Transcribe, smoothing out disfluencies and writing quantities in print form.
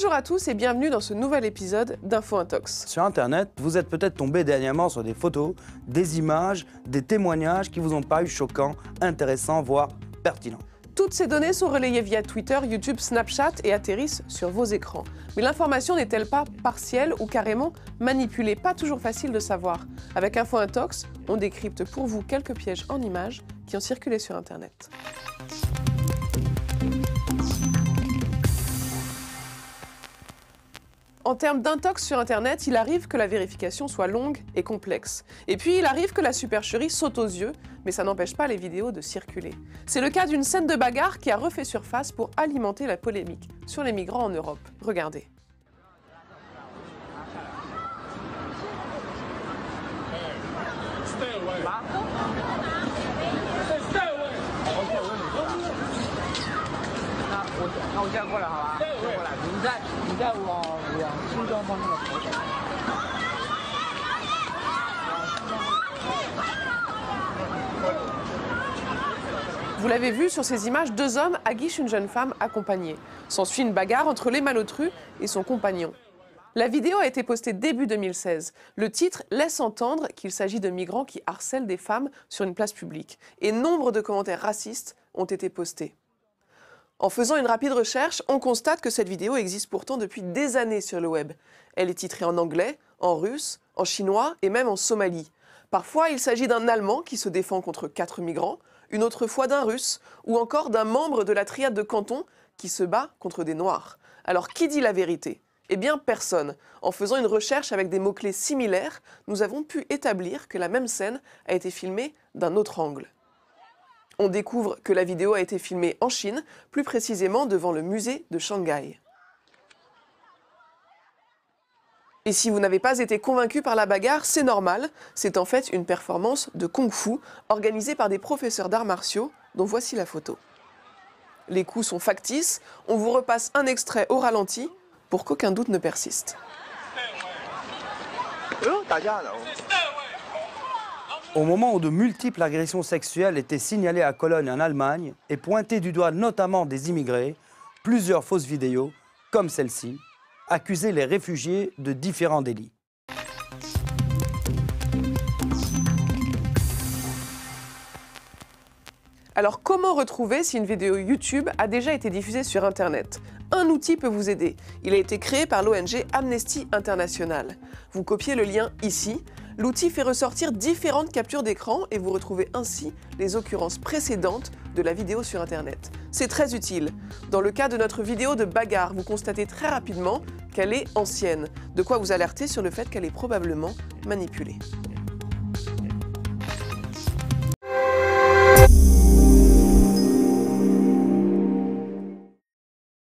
Bonjour à tous et bienvenue dans ce nouvel épisode d'Info Intox. Sur Internet, vous êtes peut-être tombé dernièrement sur des photos, des images, des témoignages qui vous ont paru choquants, intéressants, voire pertinents. Toutes ces données sont relayées via Twitter, YouTube, Snapchat et atterrissent sur vos écrans. Mais l'information n'est-elle pas partielle ou carrément manipulée? Pas toujours facile de savoir. Avec Info Intox, on décrypte pour vous quelques pièges en images qui ont circulé sur Internet. En termes d'intox sur Internet, il arrive que la vérification soit longue et complexe. Et puis, il arrive que la supercherie saute aux yeux, mais ça n'empêche pas les vidéos de circuler. C'est le cas d'une scène de bagarre qui a refait surface pour alimenter la polémique sur les migrants en Europe. Regardez. Vous l'avez vu sur ces images, deux hommes aguichent une jeune femme accompagnée. S'ensuit une bagarre entre les malotrus et son compagnon. La vidéo a été postée début 2016. Le titre laisse entendre qu'il s'agit de migrants qui harcèlent des femmes sur une place publique. Et nombre de commentaires racistes ont été postés. En faisant une rapide recherche, on constate que cette vidéo existe pourtant depuis des années sur le web. Elle est titrée en anglais, en russe, en chinois et même en somali. Parfois, il s'agit d'un Allemand qui se défend contre 4 migrants, une autre fois d'un Russe, ou encore d'un membre de la triade de Canton qui se bat contre des Noirs. Alors, qui dit la vérité? Eh bien, personne. En faisant une recherche avec des mots-clés similaires, nous avons pu établir que la même scène a été filmée d'un autre angle. On découvre que la vidéo a été filmée en Chine, plus précisément devant le musée de Shanghai. Et si vous n'avez pas été convaincu par la bagarre, c'est normal. C'est en fait une performance de kung-fu organisée par des professeurs d'arts martiaux, dont voici la photo. Les coups sont factices, on vous repasse un extrait au ralenti pour qu'aucun doute ne persiste. Au moment où de multiples agressions sexuelles étaient signalées à Cologne en Allemagne et pointées du doigt notamment des immigrés, plusieurs fausses vidéos, comme celle-ci, accusaient les réfugiés de différents délits. Alors comment retrouver si une vidéo YouTube a déjà été diffusée sur Internet? Un outil peut vous aider. Il a été créé par l'ONG Amnesty International. Vous copiez le lien ici. L'outil fait ressortir différentes captures d'écran et vous retrouvez ainsi les occurrences précédentes de la vidéo sur Internet. C'est très utile. Dans le cas de notre vidéo de bagarre, vous constatez très rapidement qu'elle est ancienne, de quoi vous alerter sur le fait qu'elle est probablement manipulée.